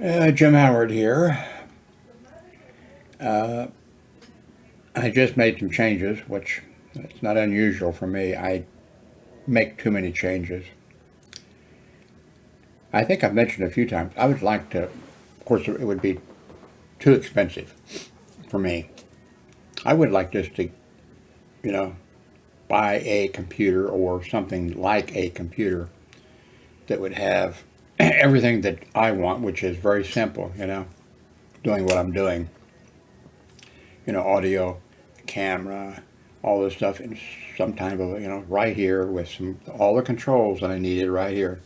Jim Howard here. I just made some changes, which it's not unusual for me. I make too many changes. I think I've mentioned a few times, I would like to, of course, it would be too expensive for me. I would like just to, you know, buy a computer or something like a computer that would have everything that I want, which is very simple, doing what I'm doing. Audio, camera, all this stuff in some type of, right here with all the controls that I needed right here.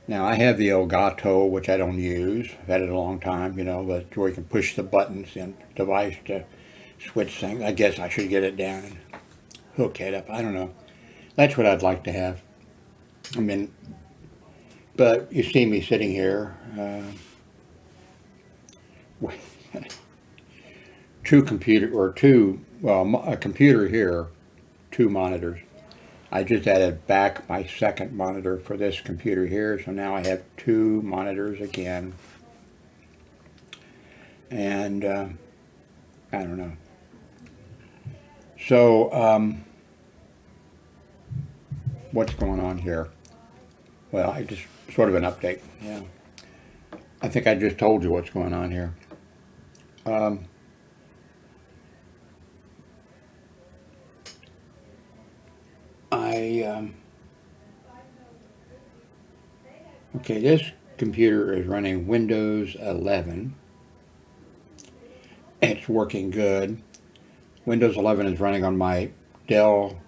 Now I have the Elgato, which I don't use. I've had it a long time, but where you can push the buttons and device to switch things. I guess I should get it down and hook it up. I don't know. That's what I'd like to have. I mean, but you see me sitting here, a computer here, two monitors. I just added back my second monitor for this computer here, so now I have two monitors again. And I don't know. So what's going on here? Well, I just sort of an update. Yeah, I think I just told you what's going on here. Okay, this computer is running Windows 11. It's working good. Windows 11 is running on my Dell,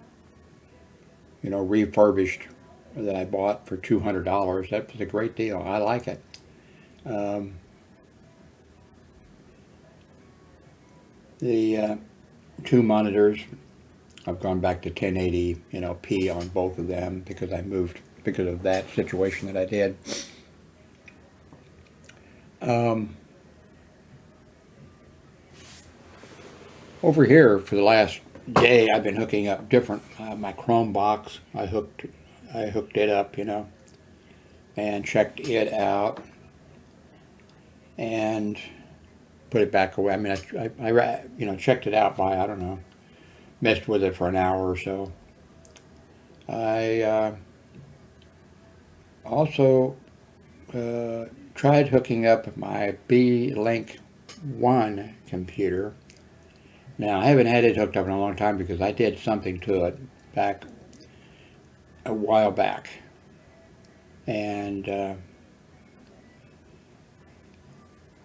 refurbished that I bought for $200. That was a great deal. I like it. The two monitors, I've gone back to 1080, p on both of them because I moved because of that situation that I did. Over here for the last day, I've been hooking up different my Chrome box. I hooked it up, and checked it out and put it back away. I mean, I checked it out by, I don't know, messed with it for an hour or so. I also tried hooking up my B-Link 1 computer. Now, I haven't had it hooked up in a long time because I did something to it back a while back. And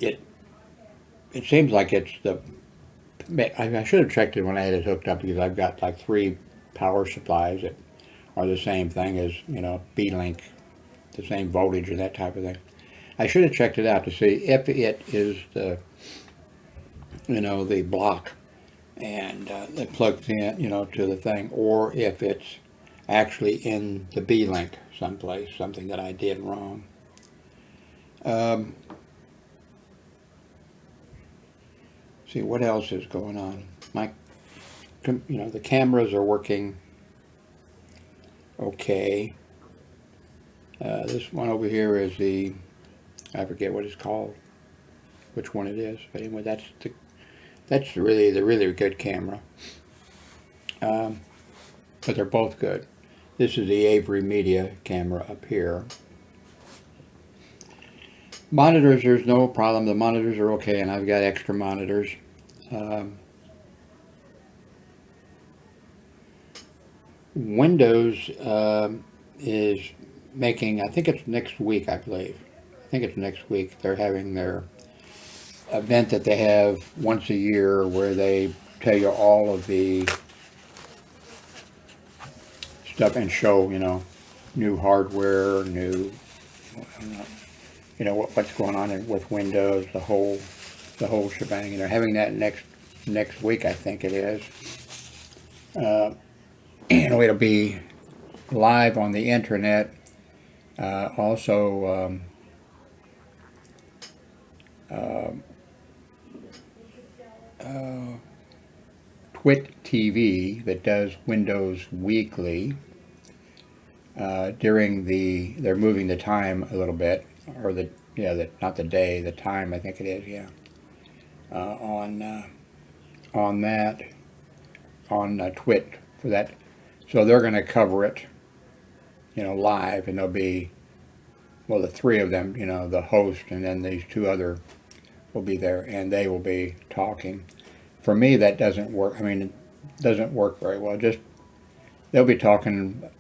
it seems like it's I should have checked it when I had it hooked up because I've got like 3 power supplies that are the same thing as, B-Link, the same voltage and that type of thing. I should have checked it out to see if it is the, the block and it plugs in, to the thing, or if it's actually in the B-Link someplace, something that I did wrong. See what else is going on. The cameras are working okay. This one over here is I forget what it's called, which one it is. But anyway, that's really the really good camera. But they're both good. This is the Avery Media camera up here. Monitors, there's no problem. The monitors are okay, and I've got extra monitors. Windows is making, I think it's next week, I believe. I think it's next week. They're having their event that they have once a year where they tell you all of the stuff and show, new hardware, new, what's going on with Windows, the whole shebang. And they're having that next week, I think it is. It'll be live on the internet. Also, TWiT TV that does Windows Weekly. They're moving the time a little bit, or the yeah, not the day, the time, I think it is, yeah, on that, on TWiT for that. So they're going to cover it, live, and there'll be, well, the three of them, the host, and then these two other will be there, and they will be talking. For me, that doesn't work. I mean, it doesn't work very well. Just they'll be talking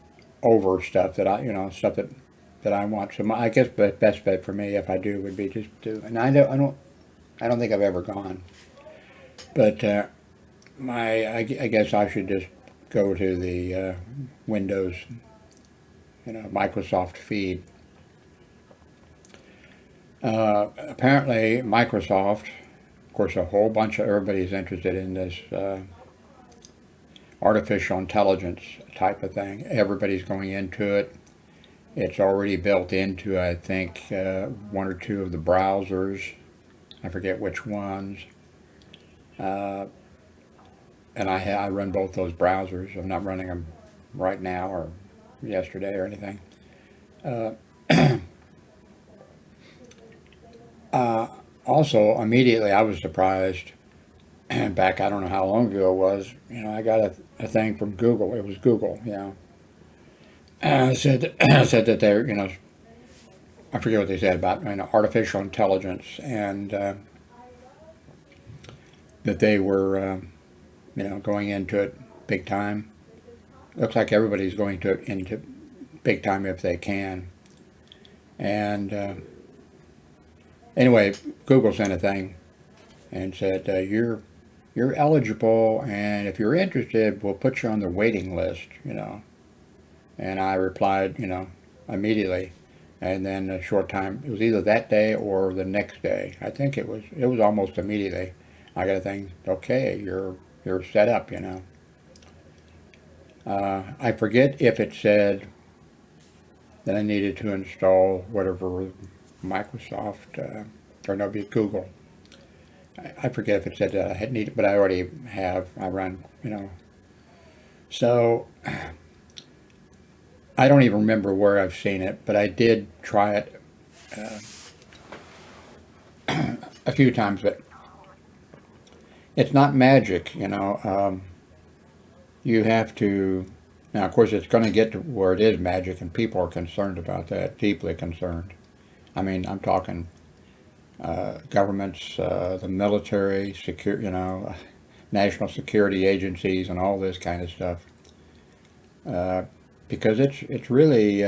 over stuff that stuff that I want. So I guess the best bet for me, if I do, would be just to. And I don't think I've ever gone, but I guess I should just go to the Windows, Microsoft feed. Apparently, Microsoft, of course, a whole bunch of everybody's interested in this artificial intelligence type of thing. Everybody's going into it. It's already built into, I think, one or two of the browsers. I forget which ones. And I run both those browsers. I'm not running them right now or yesterday or anything. Also, immediately I was surprised. Back, I don't know how long ago it was. I got a thing from Google. It was Google, said said that they're, I forget what they said about artificial intelligence, and that they were, going into it big time. Looks like everybody's going into big time if they can. And anyway, Google sent a thing and said you're eligible, and if you're interested, we'll put you on the waiting list. And I replied, immediately. And then a short time, it was either that day or the next day. I think it was almost immediately. I got a thing, okay, you're set up, I forget if it said that I needed to install whatever Microsoft, or no, it'd be Google. I forget if it said that I had needed, but I already have. I run, So I don't even remember where I've seen it, but I did try it a few times. But it's not magic, you have to. Now, of course, it's going to get to where it is magic, and people are concerned about that, deeply concerned. I mean, I'm talking governments, the military, national security agencies, and all this kind of stuff. Because it's really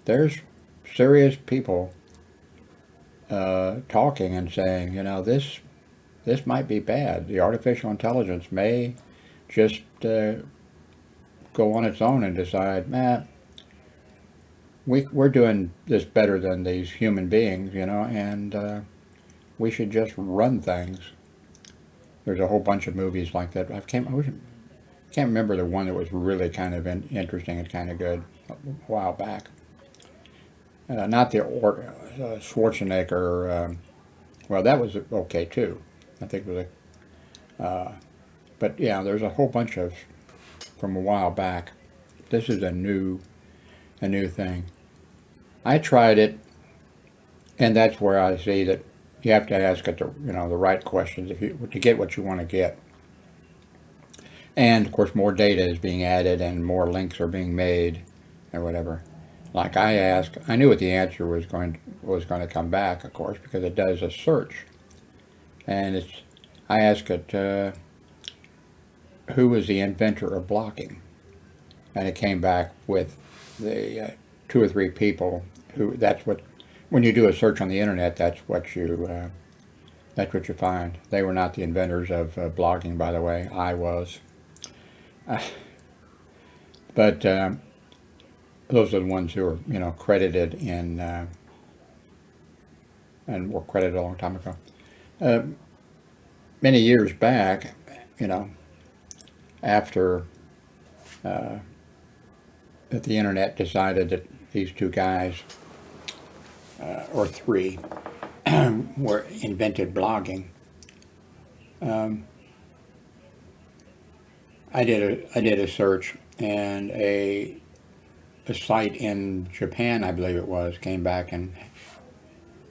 there's serious people talking and saying, this might be bad. The artificial intelligence may just go on its own and decide, we're doing this better than these human beings, and we should just run things. There's a whole bunch of movies like that. I can't remember the one that was really kind of interesting and kind of good a while back. Not the Schwarzenegger. Well, that was okay too. I think it was but yeah, there's a whole bunch of from a while back. This is a new thing. I tried it, and that's where I see that you have to ask it the right questions to get what you want to get. And of course, more data is being added, and more links are being made, or whatever. Like I asked, I knew what the answer was going to come back, of course, because it does a search, and I asked it, who was the inventor of blocking, and it came back with the two or three people who. That's what, when you do a search on the internet, that's what you find. They were not the inventors of blogging, by the way. I was. But those are the ones who are, credited in, and were credited a long time ago. Many years back, after that the internet decided that these two guys, or three, invented blogging. I did a search, and a site in Japan, I believe it was, came back and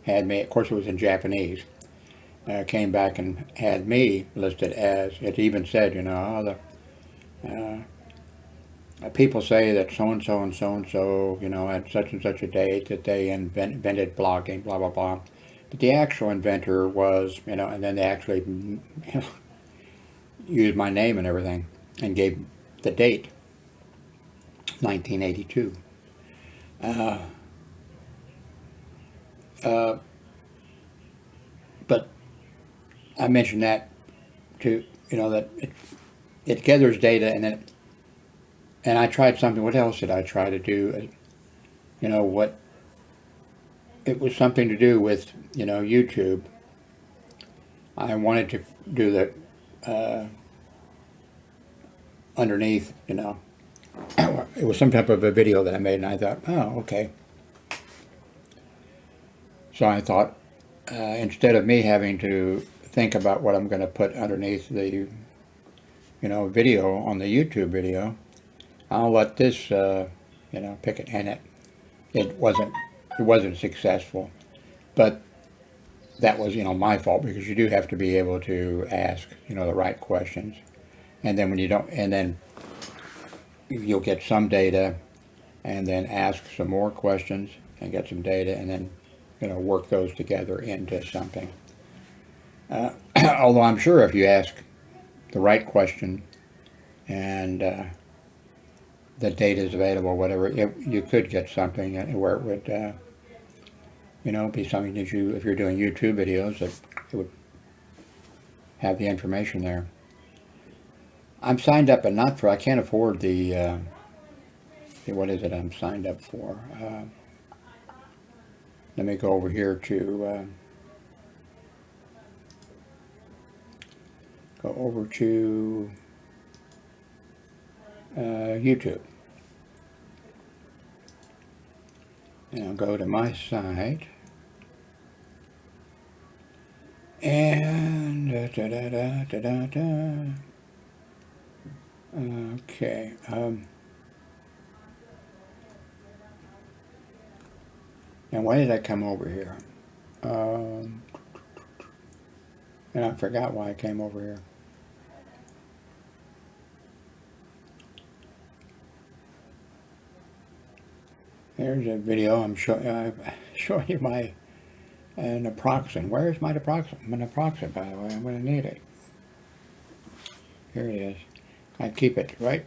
had me, of course it was in Japanese, came back and had me listed as, it even said, you know, people say that so-and-so and so-and-so, you know, at such and such a date that they invented blogging, blah, blah, blah. But the actual inventor was, you know, and then they actually, you know, used my name and everything and gave the date, 1982. But I mentioned that to, you know, that it gathers data, and I tried something. What else did I try to do? You know, what, it was something to do with, you know, YouTube. I wanted to do the underneath, you know, it was some type of a video that I made, and I thought, oh, okay. So I thought, instead of me having to think about what I'm going to put underneath the, you know, video on the YouTube video, I'll let this, you know, pick it. And it wasn't successful, but that was, you know, my fault, because you do have to be able to ask, you know, the right questions, and then when you don't, and then you'll get some data, and then ask some more questions and get some data, and then, you know, work those together into something. Although I'm sure if you ask the right question and the data is available, whatever, you could get something where it would, you know, be something that you, if you're doing YouTube videos, that it would have the information there. I'm signed up, but not for, I can't afford the, what is it I'm signed up for? Let me go over here to, YouTube. And I'll go to my site. And okay. Now why did I come over here? And I forgot why I came over here. There's a video I'm showing you my naproxen. Where is my naproxen? My naproxen, by the way. I'm going to need it. Here it is. I keep it right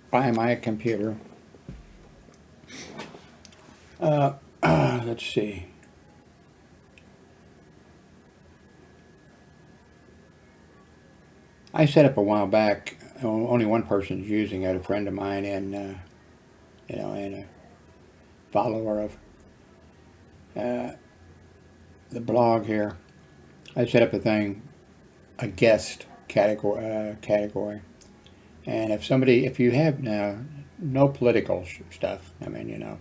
by my computer. Let's see. I set up a while back. Only one person's using it. A friend of mine, and you know, and a follower of the blog here. I set up a thing, a guest category, and if you have now no political stuff, I mean, you know,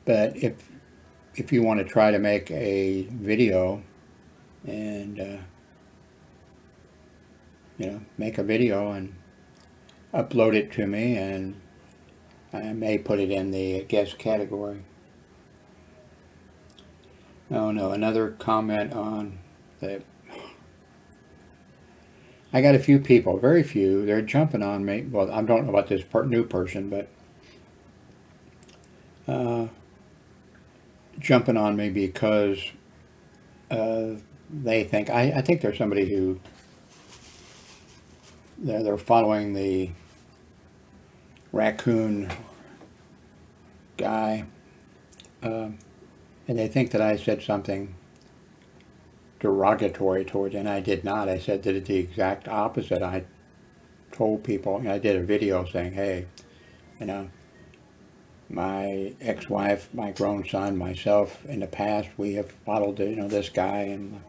but if you want to try to make a video and you know, make a video and upload it to me, and I may put it in the guest category. Oh no, another comment on the, I got a few people, very few, they're jumping on me. Well, I don't know about this new person, but jumping on me because they think, I think there's somebody who, they're following the raccoon guy, and they think that I said something derogatory towards, and I did not. I said that it's the exact opposite. I told people, I did a video saying, hey, you know, my ex-wife, my grown son, myself, in the past, we have followed, you know, this guy, and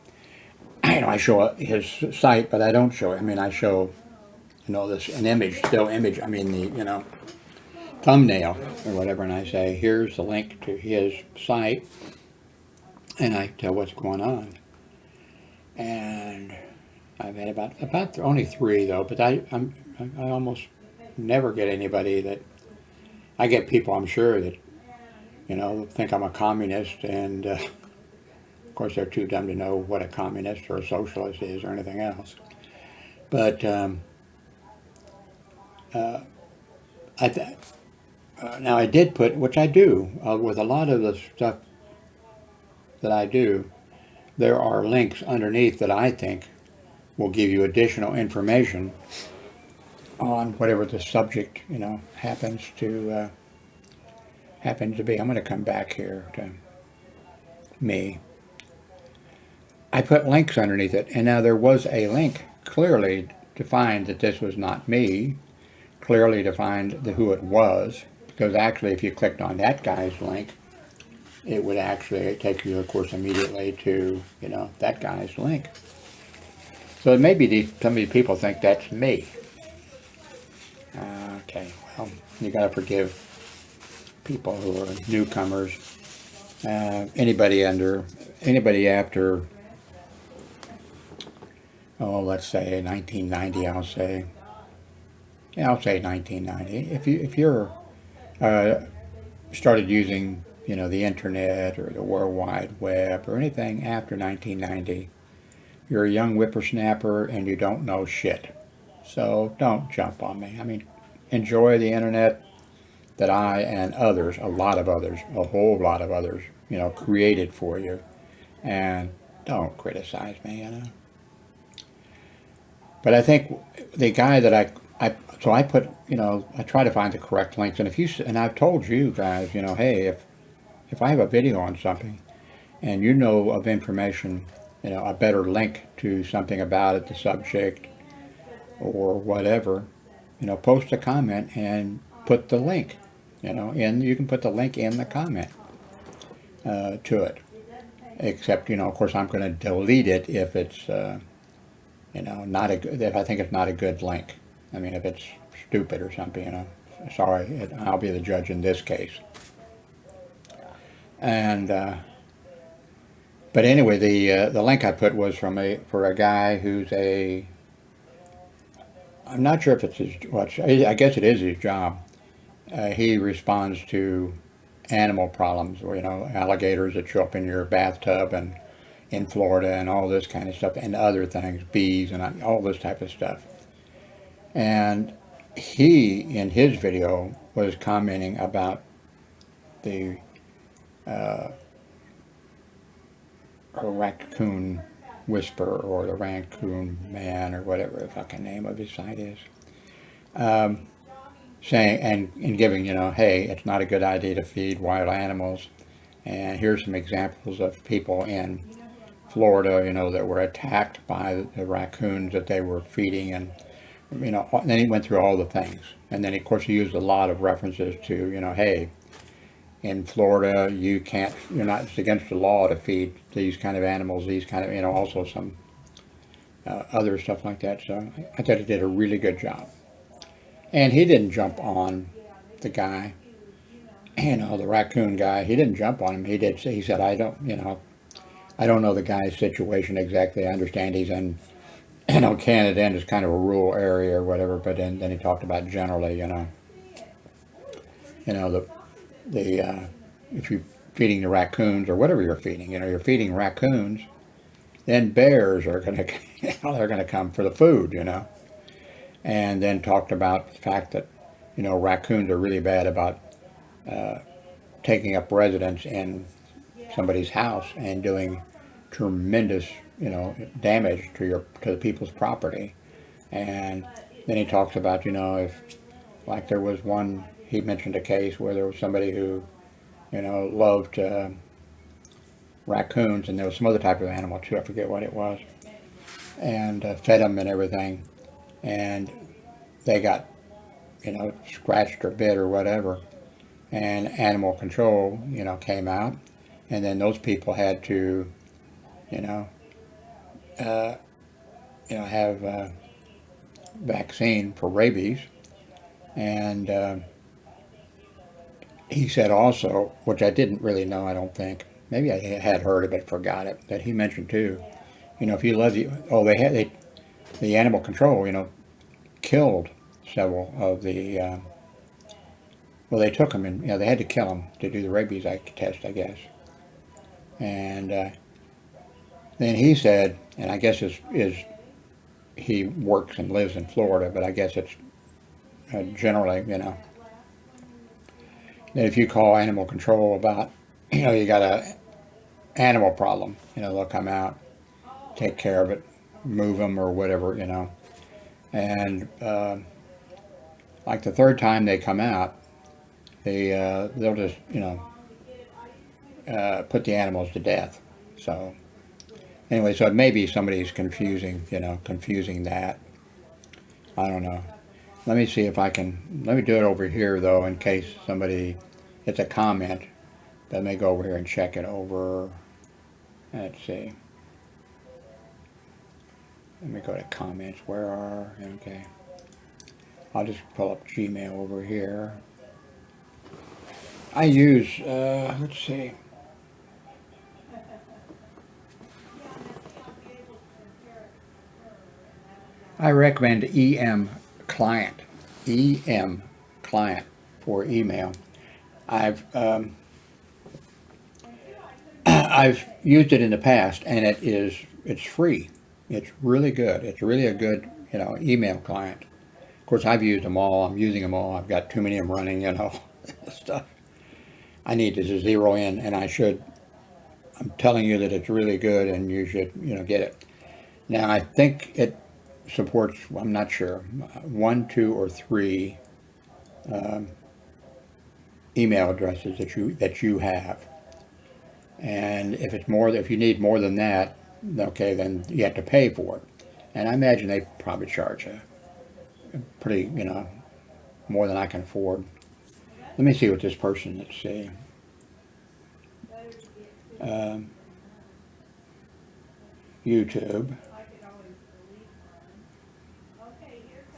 you know, I show his site, but I don't show it. I mean, I show, you know, an image, still image, I mean, the, you know, thumbnail or whatever, and I say, here's the link to his site, and I tell what's going on. And I've had about only 3 though, but I almost never get anybody that, I get people, I'm sure, that, you know, think I'm a communist and Of course, they're too dumb to know what a communist or a socialist is or anything else. But now I did put, which I do, with a lot of the stuff that I do, there are links underneath that I think will give you additional information on whatever the subject, happens to be. I'm going to come back here to me. I put links underneath it, and now there was a link clearly defined that this was not me, clearly defined who it was, because actually if you clicked on that guy's link, it would actually take you, of course, immediately to, that guy's link. So maybe some of these people think that's me. Okay, well, you got to forgive people who are newcomers. Anybody after, let's say 1990, I'll say 1990. If you're started using, the internet or the World Wide Web or anything after 1990, you're a young whippersnapper and you don't know shit. So don't jump on me. I mean, enjoy the internet that I and others, a whole lot of others, created for you. And don't criticize me, But I think the guy that I put, I try to find the correct links. And I've told you guys, hey, if I have a video on something and you know of information, a better link to something about it, the subject or whatever, post a comment and put the link, you can put the link in the comment to it. Except, of course, I'm going to delete it if it's, not a good, if I think it's not a good link. I mean, if it's stupid or something, sorry, I'll be the judge in this case. And, but anyway, the link I put was for a guy who's I'm not sure if it's I guess it is his job. He responds to animal problems, or, alligators that show up in your bathtub and in Florida and all this kind of stuff, and other things, bees and all this type of stuff. And he, in his video, was commenting about the raccoon whisperer, or the raccoon man, or whatever the fucking name of his site is. Saying and giving, hey, it's not a good idea to feed wild animals. And here's some examples of people in Florida, that were attacked by the raccoons that they were feeding, and and then he went through all the things. And then, of course, he used a lot of references to, hey, in Florida, it's against the law to feed these kind of animals, these kind of, also some other stuff like that. So I thought he did a really good job. And he didn't jump on the guy, the raccoon guy. He didn't jump on him. He said, I don't know the guy's situation exactly. I understand he's in, Canada, and it's kind of a rural area or whatever. But then he talked about generally, if you're feeding the raccoons or whatever you're feeding, you're feeding raccoons, then bears are going to, they're going to come for the food, And then talked about the fact that, raccoons are really bad about taking up residence in somebody's house and doing tremendous, damage to the people's property. And then he talks about, if, like, there was one, he mentioned a case where there was somebody who, loved raccoons, and there was some other type of animal too, I forget what it was, and fed them and everything, and they got, scratched or bit or whatever, and animal control, came out, and then those people had to, have vaccine for rabies. And he said also, which I didn't really know, I don't think, maybe I had heard it but forgot it, that he mentioned too, if you love the animal control, killed several of the, they took them and, they had to kill them to do the rabies test, I guess. And Then he said, and I guess he works and lives in Florida, but I guess it's generally, that if you call animal control about, you got a animal problem, they'll come out, take care of it, move them or whatever, And like the third time they come out, they'll just, put the animals to death. So anyway, so maybe somebody's confusing that. I don't know. Let me see if I can, let me do it over here though, in case somebody, it's a comment. Let me go over here and check it over. Let's see. Let me go to comments. Where are, okay. I'll just pull up Gmail over here. I use, let's see. I recommend EM Client for email. I've used it in the past, and it's free. It's really good. It's really a good email client. Of course, I've used them all. I'm using them all. I've got too many of them running. Stuff. I need to zero in, and I should. I'm telling you that it's really good, and you should get it. Now I think it supports, I'm not sure, 1, 2, or 3 email addresses that you have. And if you need more than that, okay, then you have to pay for it. And I imagine they probably charge a pretty, more than I can afford. Let me see what this person, let's see. YouTube.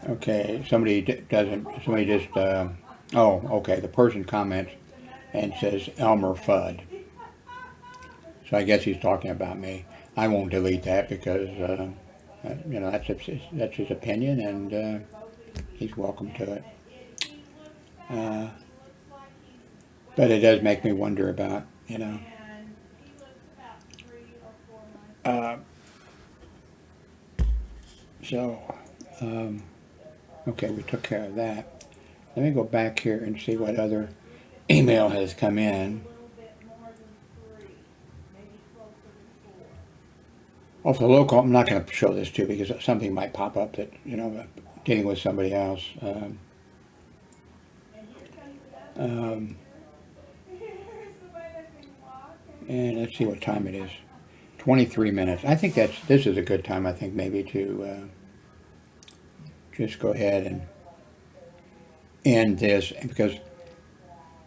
Okay, somebody just, oh, okay, the person comments and says Elmer Fudd. So I guess he's talking about me. I won't delete that because, that's his opinion, and he's welcome to it. But it does make me wonder about, so, okay, we took care of that. Let me go back here and see what other email has come in. Also, local, I'm not going to show this too because something might pop up that, dealing with somebody else. And let's see what time it is. 23 minutes. I think this is a good time, I think, maybe to just go ahead and end this, because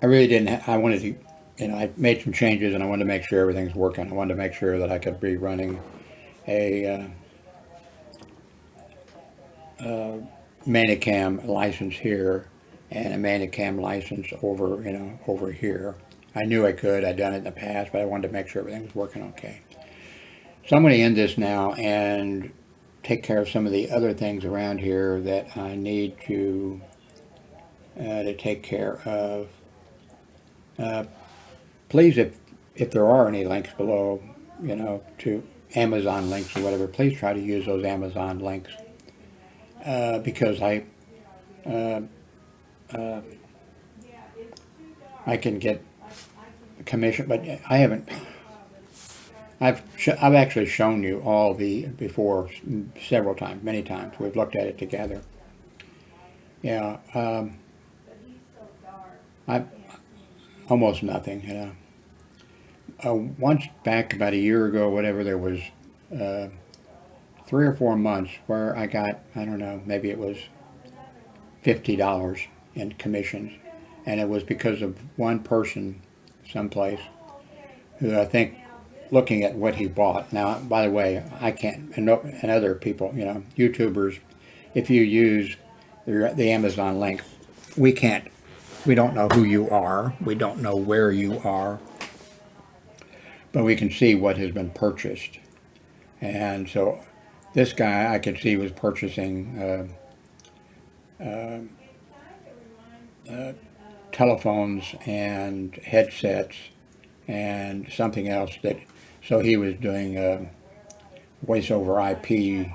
I really didn't, I wanted to, I made some changes and I wanted to make sure everything's working. I wanted to make sure that I could be running a Manicam license here and a Manicam license over here. I knew I could. I'd done it in the past, but I wanted to make sure everything was working okay. So I'm going to end this now and take care of some of the other things around here that I need to take care of. Please, if there are any links below, to Amazon links or whatever, please try to use those Amazon links because I can get commission, but I haven't. I've actually shown you all before several times, many times. We've looked at it together. Yeah, I almost nothing. Once back about a year ago, whatever, there was 3 or 4 months where I got, I don't know, maybe it was $50 in commissions, and it was because of one person someplace who I think, looking at what he bought. Now, by the way, I can't, and other people, YouTubers, if you use the Amazon link, we don't know who you are, we don't know where you are, but we can see what has been purchased. And so this guy, I could see, was purchasing telephones and headsets and something else so he was doing voice over IP,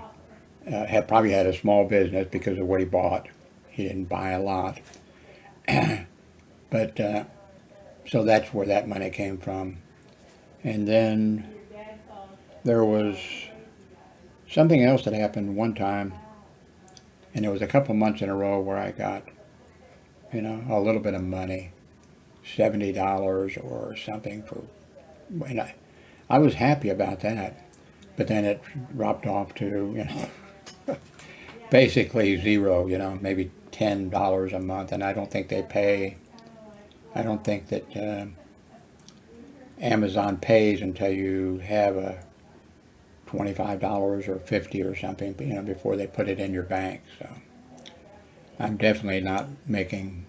probably had a small business because of what he bought. He didn't buy a lot. But so that's where that money came from. And then there was something else that happened one time, and it was a couple months in a row where I got, a little bit of money, $70 or something and I was happy about that. But then it dropped off to, basically zero, maybe $10 a month, and I don't think that Amazon pays until you have a $25 or $50 or something, before they put it in your bank. So I'm definitely not making,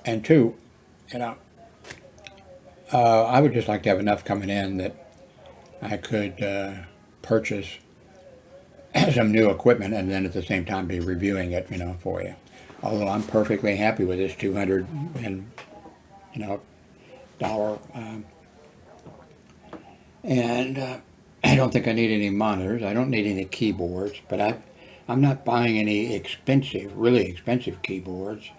and two, I would just like to have enough coming in that I could purchase some new equipment and then at the same time be reviewing it, for you. Although I'm perfectly happy with this $200 and dollar, and I don't think I need any monitors. I don't need any keyboards, but I'm not buying any really expensive keyboards.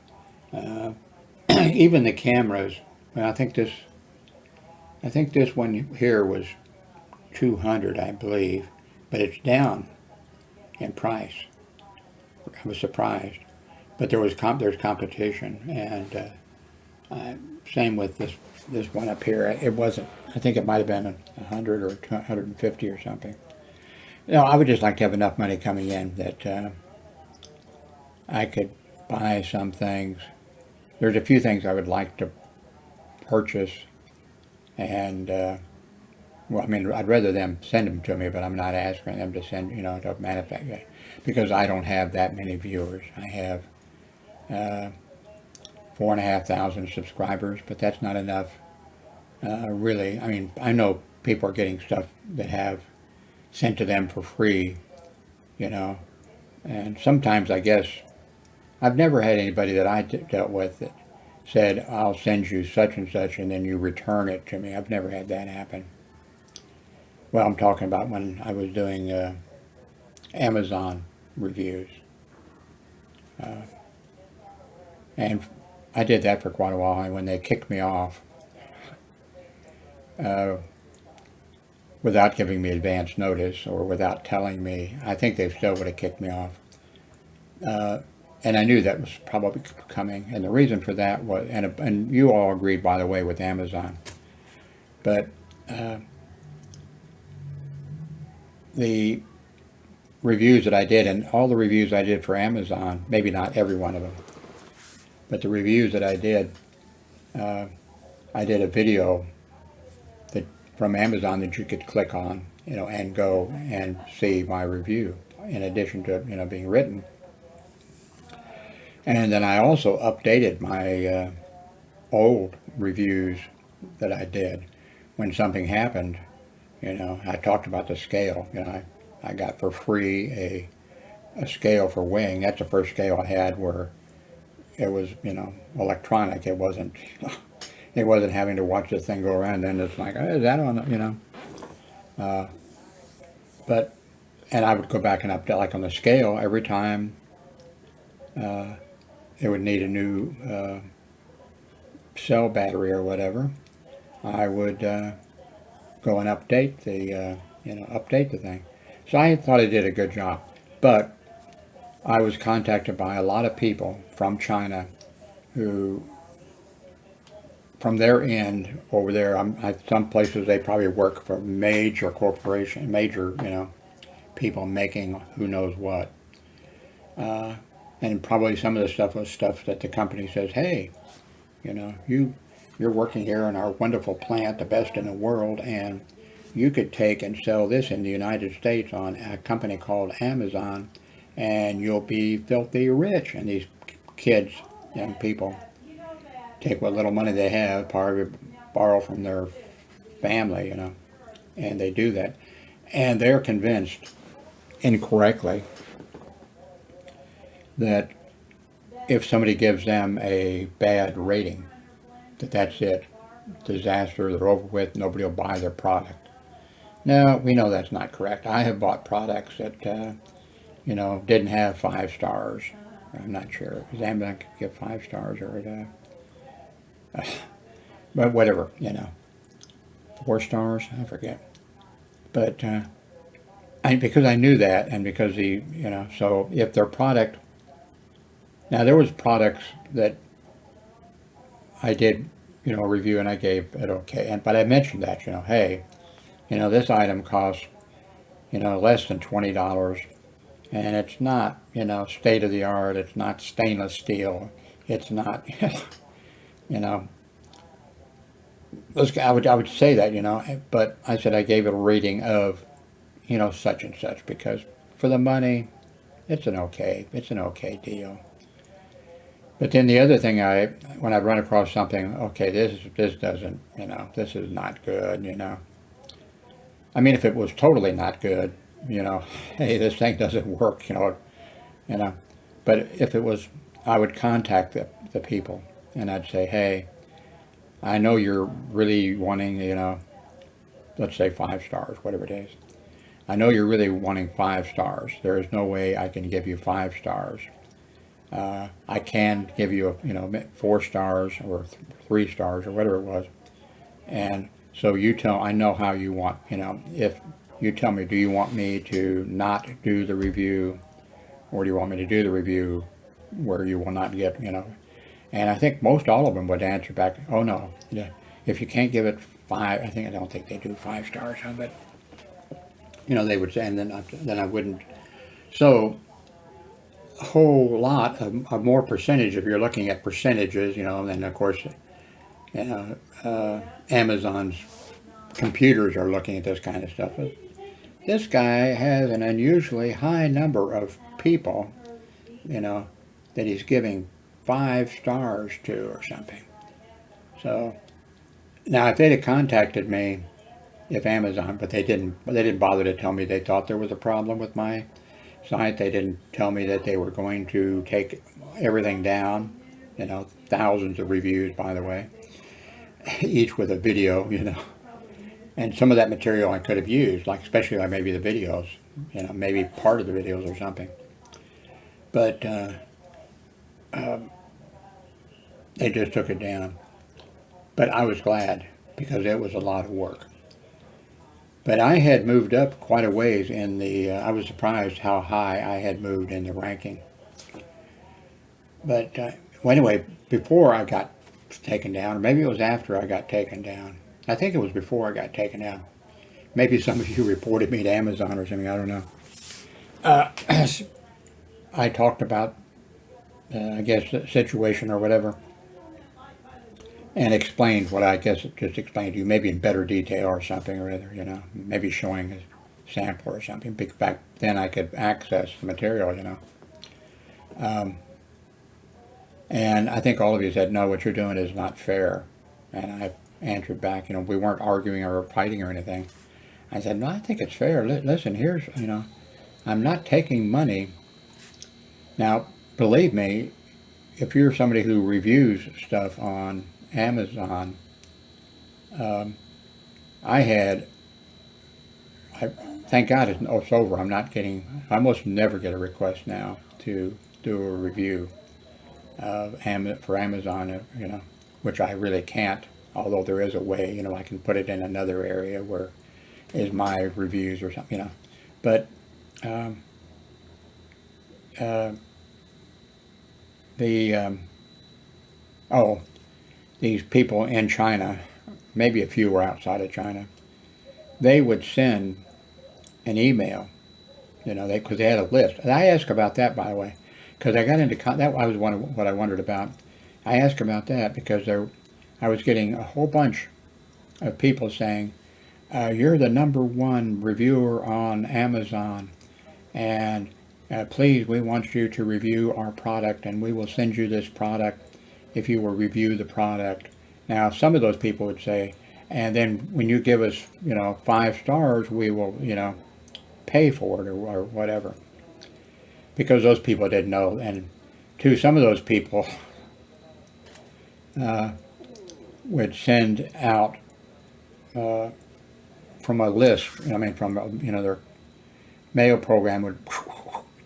Even the cameras. Well, I think this one here was $200, I believe, but it's down in price. I was surprised, but there's competition, and same with this one up here. It wasn't. I think it might have been 100 or 150 or something. I would just like to have enough money coming in that I could buy some things. There's a few things I would like to purchase, and well, I mean, I'd rather them send them to me, but I'm not asking them to send, to manufacture, because I don't have that many viewers. I have 4,500 subscribers, but that's not enough, really. I mean, I know people are getting stuff that have sent to them for free, and sometimes I guess I've never had anybody that I dealt with that said, I'll send you such and such, and then you return it to me. I've never had that happen. Well, I'm talking about when I was doing Amazon reviews. And I did that for quite a while, and when they kicked me off, without giving me advance notice or without telling me, I think they still would have kicked me off. And I knew that was probably coming, and the reason for that was, and you all agreed, by the way, with Amazon, but the reviews that I did, and all the reviews I did for Amazon, maybe not every one of them, but the reviews that I did a video from Amazon that you could click on, and go and see my review in addition to, being written. And then I also updated my old reviews that I did when something happened. I talked about the scale. I got for free a scale for weighing. That's the first scale I had where it was, electronic. It wasn't having to watch the thing go around. Then it's like, oh, is that on? But and I would go back and update, like on the scale, every time it would need a new cell battery or whatever, I would go and update the thing. So I thought I did a good job, but I was contacted by a lot of people from China who, from their end over there, some places they probably work for major corporation, people making who knows what. And probably some of the stuff was stuff that the company says, hey, you're working here in our wonderful plant, the best in the world, and you could take and sell this in the United States on a company called Amazon, and you'll be filthy rich. And these kids, young people, take what little money they have, borrow from their family, and they do that. And they're convinced, incorrectly, that if somebody gives them a bad rating, that's it, disaster, they're over with, nobody will buy their product. No, we know that's not correct. I have bought products that, didn't have 5 stars. I'm not sure. Is Amazon could give 5 stars or, but whatever, 4 stars, I forget. But because I knew that, and because so if their product, now there was products that I did, review and I gave it okay, but I mentioned that, hey, this item costs, less than $20, and it's not, state of the art. It's not stainless steel. It's not, you know, I would say that, but I said I gave it a rating of, such and such, because for the money, it's an okay deal. But then the other thing, when I run across something, okay, this doesn't, this is not good, I mean, if it was totally not good, hey, this thing doesn't work, you know. But if it was, I would contact the people and I'd say, hey, I know you're really wanting, let's say 5 stars, whatever it is. I know you're really wanting 5 stars. There is no way I can give you 5 stars. I can give you, 4 stars or 3 stars or whatever it was. And so I know how you want, if you tell me, do you want me to not do the review, or do you want me to do the review where you will not get, and I think most all of them would answer back, oh no, if you can't give it 5, I don't think they do 5 stars, but, they would say, and then I wouldn't. So a whole lot of more percentage, if you're looking at percentages, and of course, Amazon's computers are looking at this kind of stuff. But this guy has an unusually high number of people, that he's giving 5 stars to or something. So now, if they'd have contacted me, if Amazon, but they didn't bother to tell me they thought there was a problem with my site. They didn't tell me that they were going to take everything down. Thousands of reviews, by the way, each with a video, and some of that material I could have used, like especially like maybe the videos, maybe part of the videos or something. But they just took it down. But I was glad, because it was a lot of work. But I had moved up quite a ways in I was surprised how high I had moved in the ranking. But well, anyway, before I got taken down, or maybe it was after I got taken down. I think it was before I got taken down. Maybe some of you reported me to Amazon or something, I don't know. I talked about, I guess, the situation or whatever, and explained what I guess just explained to you, maybe in better detail or something or other, maybe showing a sample or something. Back then I could access the material, and I think all of you said, no, what you're doing is not fair. And I answered back, we weren't arguing or fighting or anything. I said, no, I think it's fair. Listen, here's, I'm not taking money. Now, believe me, if you're somebody who reviews stuff on Amazon, thank God it's over. I almost never get a request now to do a review for Amazon, which I really can't, although there is a way, I can put it in another area where is my reviews or something, but these people in China, maybe a few were outside of China, they would send an email, because they had a list. And I asked about that, by the way, because I got into that. Was what I wondered about. I asked about that because I was getting a whole bunch of people saying, you're the #1 reviewer on Amazon, and please, we want you to review our product, and we will send you this product if you will review the product. Now, some of those people would say, and then when you give us, 5 stars, we will, pay for it or whatever. Because those people didn't know. And some of those people would send out, for from a list. I mean, from their mail program would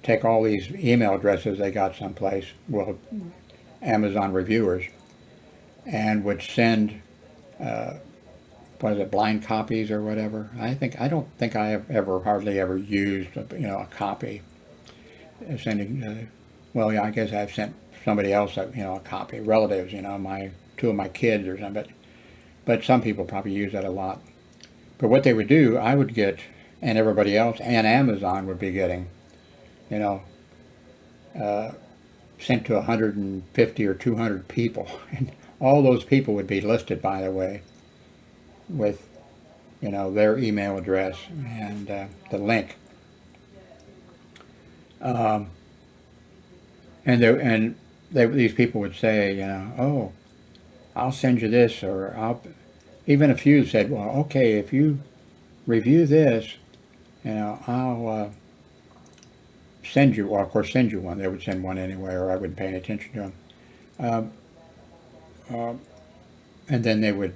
take all these email addresses they got someplace, well, Amazon reviewers, and would send what is it, blind copies or whatever. I don't think I have hardly ever used a copy. Sending well, yeah, I guess I've sent somebody else a copy, relatives, two of my kids or something. But some people probably use that a lot. But what they would do, I would get, and everybody else, and Amazon would be getting, sent to 150 or 200 people. And all those people would be listed, by the way, with, their email address and the link. These people would say, oh, I'll send you this, or even a few said, well, okay, if you review this, I'll send you, well, of course, send you one. They would send one anyway, or I wouldn't pay any attention to them. And then they would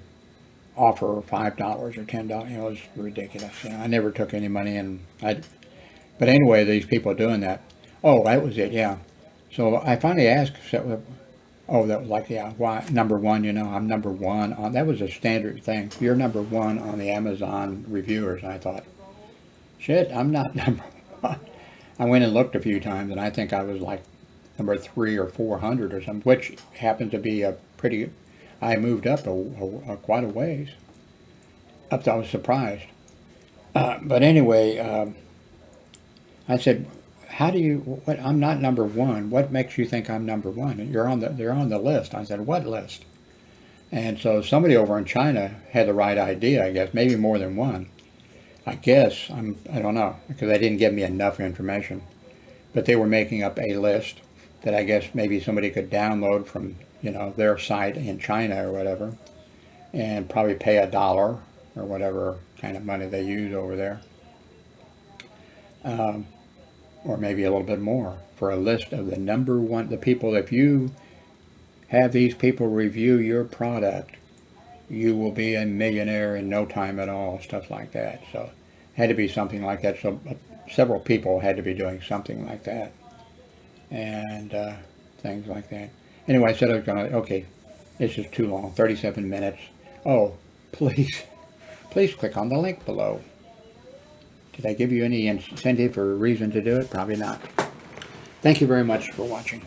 offer $5 or $10. It was ridiculous. I never took any money, but anyway, these people doing that. Oh, that was it, yeah. So I finally asked, oh, that was like, yeah, why, number one, I'm number one on, that was a standard thing. You're number one on the Amazon reviewers. And I thought, shit, I'm not number one. I went and looked a few times, and I think I was like number 300 or 400 or something, which happened to be I moved up quite a ways. I was surprised. But anyway, I said, I'm not number one. What makes you think I'm number one? They're on the list. I said, what list? And so somebody over in China had the right idea, I guess, maybe more than one. I guess, I don't know, because they didn't give me enough information. But they were making up a list that I guess maybe somebody could download from, their site in China or whatever, and probably pay $1 or whatever kind of money they use over there. Or maybe a little bit more, for a list of the people. If you have these people review your product, you will be a millionaire in no time at all, stuff like that. So it had to be something like that. So several people had to be doing something like that, and things like that. Anyway, I said I was going to, okay, this is too long, 37 minutes. Oh, please click on the link below. Did I give you any incentive or reason to do it? Probably not. Thank you very much for watching.